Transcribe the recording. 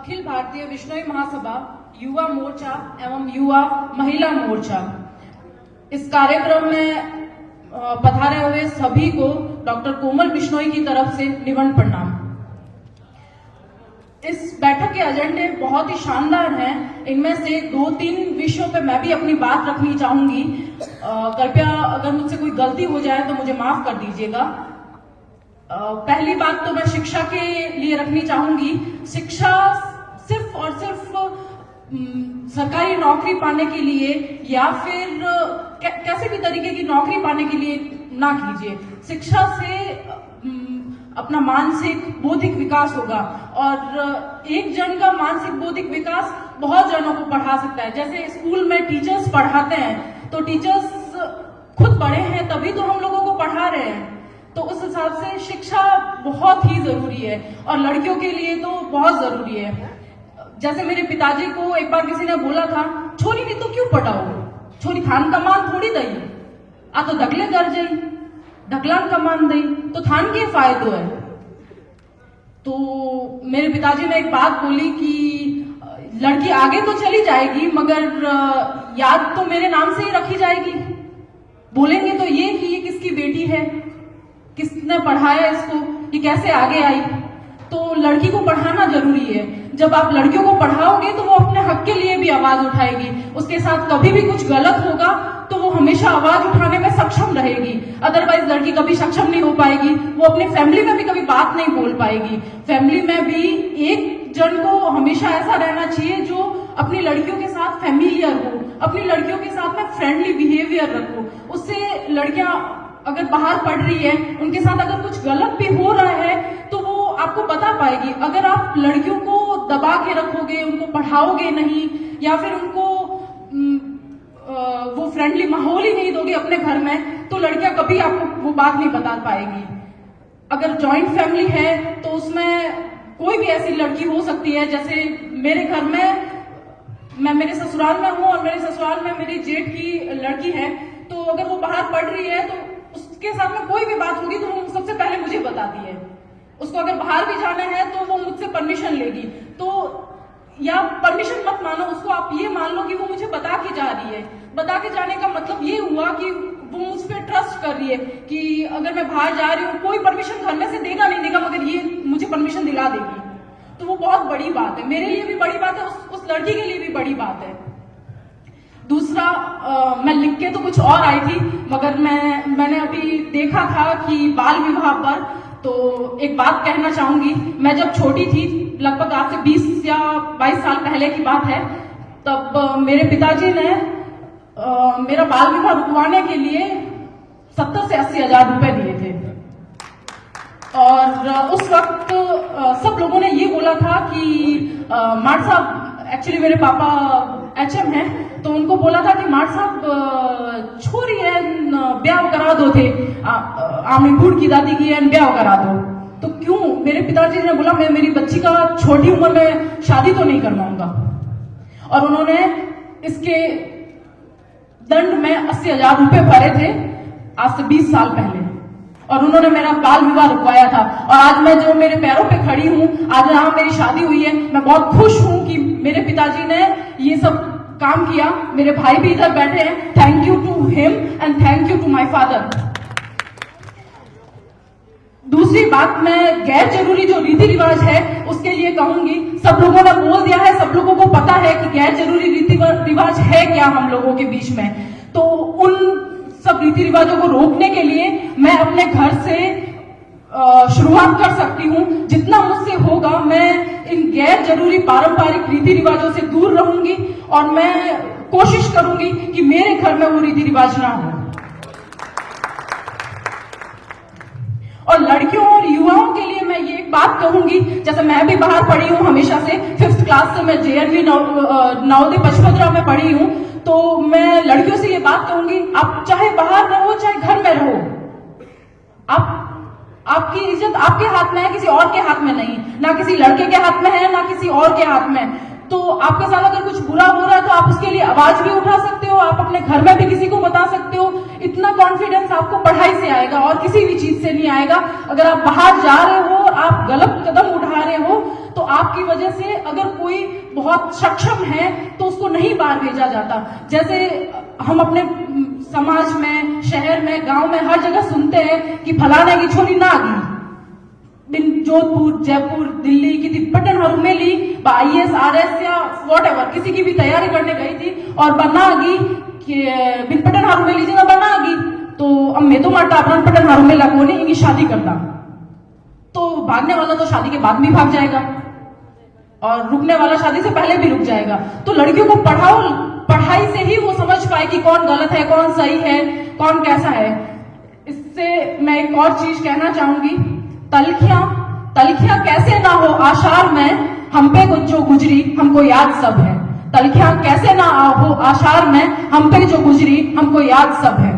अखिल भारतीय विश्नोई महासभा युवा मोर्चा एवं युवा महिला मोर्चा इस कार्यक्रम में पधारे हुए सभी को डॉक्टर कोमल बिश्नोई की तरफ से निमंत्रण प्रणाम। इस बैठक के एजेंडे बहुत ही शानदार हैं। इनमें से 2-3 विषयों पे मैं भी अपनी बात रखनी चाहूंगी। कृपया अगर मुझसे कोई गलती हो जाए तो मुझे माफ कर दीजिएगा। पहली बात तो मैं शिक्षा के लिए रखनी चाहूंगी। शिक्षा सिर्फ और सिर्फ सरकारी नौकरी पाने के लिए या फिर कैसे भी तरीके की नौकरी पाने के लिए ना कीजिए। शिक्षा से अपना मानसिक बौद्धिक विकास होगा और एक जन का मानसिक बौद्धिक विकास बहुत जनों को पढ़ा सकता है। जैसे स्कूल में टीचर्स पढ़ाते हैं तो टीचर्स खुद पढ़े हैं तभी तो हम लोगों को पढ़ा रहे हैं, तो उस हिसाब से शिक्षा बहुत ही जरूरी है और लड़कियों के लिए तो बहुत जरूरी है। जैसे मेरे पिताजी को एक बार किसी ने बोला था, छोरी ने तो क्यों पढ़ाओ, छोरी थान कमान थोड़ी दई आ तो दगले कर जाई, ढकलान कमान दई तो थान के फायदो है। तो मेरे पिताजी ने एक बात बोली कि लड़की आगे तो चली जाएगी मगर याद तो मेरे नाम से ही रखी जाएगी। बोलेंगे तो ये कि ये किसकी बेटी है, किसने पढ़ाया इसको, ये कैसे आगे आई। तो लड़की को पढ़ाना जरूरी है। जब आप लड़कियों को पढ़ाओगे तो वो अपने हक के लिए भी आवाज उठाएगी। उसके साथ कभी भी कुछ गलत होगा तो वो हमेशा आवाज उठाने में सक्षम रहेगी। अदरवाइज लड़की कभी सक्षम नहीं हो पाएगी, वो अपने फैमिली में भी कभी बात नहीं बोल पाएगी। फैमिली में भी एक जन को हमेशा ऐसा रहना चाहिए जो अपनी लड़कियों के साथ फैमिलियर हो, अपनी लड़कियों के साथ में फ्रेंडली बिहेवियर रखो। उससे लड़कियां अगर बाहर पढ़ रही है, उनके साथ अगर कुछ गलत भी हो रहा है तो वो आपको बता पाएगी। अगर आप लड़कियों को दबा के रखोगे, उनको पढ़ाओगे नहीं या फिर उनको वो फ्रेंडली माहौल ही नहीं दोगे अपने घर में, तो लड़कियां कभी आपको वो बात नहीं बता पाएगी। अगर जॉइंट फैमिली है तो उसमें कोई भी ऐसी लड़की हो सकती है, जैसे मेरे घर में मैं मेरे ससुराल में हूँ और मेरे ससुराल में मेरी जेठ की लड़की है, तो अगर वो बाहर पढ़ रही है तो उसके साथ में कोई भी बात होगी तो वो सबसे पहले मुझे बताती है। उसको अगर बाहर भी जाना है तो वो मुझसे परमिशन लेगी। तो या परमिशन मत मानो उसको, आप ये मान लो कि वो मुझे बता के जा रही है। बता के जाने का मतलब ये हुआ कि वो मुझ पर ट्रस्ट कर रही है कि अगर मैं बाहर जा रही हूँ, कोई परमिशन घर में से देगा नहीं देगा मगर ये मुझे परमिशन दिला देगी, तो वो बहुत बड़ी बात है। मेरे लिए भी बड़ी बात है, उस लड़की के लिए भी बड़ी बात है। दूसरा, मैं लिख के तो कुछ और आई थी मगर मैंने अभी देखा था कि बाल विवाह पर, तो एक बात कहना चाहूंगी। मैं जब छोटी थी, लगभग आज से 20 या 22 साल पहले की बात है, तब मेरे पिताजी ने मेरा बाल विवाह रुकवाने के लिए 70 से 80 हजार रुपए दिए थे। और उस वक्त सब लोगों ने ये बोला था कि मार साहब, एक्चुअली मेरे पापा HM हैं, तो उनको बोला था कि मार साहब छोरी है ब्याह करा दो थे, आमी बूढ़ की दादी की है ब्याह करा दो। तो क्यों? मेरे पिताजी ने बोला मैं मेरी बच्ची का छोटी उम्र में शादी तो नहीं करवाऊंगा। और उन्होंने इसके दंड में 80 हजार रुपए भरे थे आज से 20 साल पहले, और उन्होंने मेरा बाल विवाह रुकवाया था। और आज मैं जो मेरे पैरों पे खड़ी हूँ, आज यहाँ मेरी शादी हुई है, मैं बहुत खुश हूँ कि मेरे पिताजी ने ये सब काम किया। मेरे भाई भी इधर बैठे हैं, thank you to him and thank you to my father. दूसरी बात, मैं गैर जरूरी जो रीति रिवाज है उसके लिए कहूंगी। सब लोगों ने बोल दिया है, सब लोगों को पता है कि गैर जरूरी रीति रिवाज है क्या हम लोगों के बीच में। तो उन सब रीति रिवाजों को रोकने के लिए मैं अपने घर से शुरुआत कर सकती हूँ। जितना मुझसे होगा मैं इन गैर जरूरी पारंपरिक रीति रिवाजों से दूर रहूंगी और मैं कोशिश करूंगी कि मेरे घर में वो रीति रिवाज ना हो। और लड़कियों और युवाओं के लिए मैं ये एक बात कहूंगी, जैसे मैं भी बाहर पढ़ी हूँ हमेशा से, 5th क्लास से मैं JNV नवोदय पचपदरा में पढ़ी हूँ, तो मैं लड़कियों से ये बात कहूंगी, आप चाहे बाहर रहो चाहे घर में रहो, आपकी इज्जत आपके हाथ में है, किसी और के हाथ में नहीं। ना किसी लड़के के हाथ में है ना किसी और के हाथ में। तो आपके साथ अगर कुछ बुरा हो रहा है तो आप उसके लिए आवाज भी उठा सकते हो, आप अपने घर में भी किसी को बता सकते हो। इतना कॉन्फिडेंस आपको पढ़ाई से आएगा और किसी भी चीज से नहीं आएगा। अगर आप बाहर जा रहे हो और आप गलत कदम उठा रहे हो तो आपकी वजह से अगर कोई बहुत सक्षम है तो उसको नहीं बाहर भेजा जाता। जैसे हम अपने समाज में, शहर में, गांव में हर जगह सुनते हैं कि फलाने की छोरी ना गई बिन जोधपुर, जयपुर, दिल्ली की पटन हरुमेली IAS RS या वॉट एवर किसी की भी तैयारी करने गई थी और बना गई कि बिन पटन हरुमेली जी बना गई तो अब मैं तो मरता अपना पटन हरुमेला को नहीं इनकी शादी करता, तो भागने वाला तो शादी के बाद भी भाग जाएगा और रुकने वाला शादी से पहले भी रुक जाएगा। तो लड़कियों को पढ़ाओ, पढ़ाई से ही वो समझ पाए कि कौन गलत है, कौन सही है, कौन कैसा है। इससे मैं एक और चीज कहना चाहूंगी, तलखियां कैसे ना हो आषाढ़ में, हम पे कुछ जो गुजरी हमको याद सब है। तलखियां कैसे ना हो आषाढ़ में, हम पे जो गुजरी हमको याद सब है।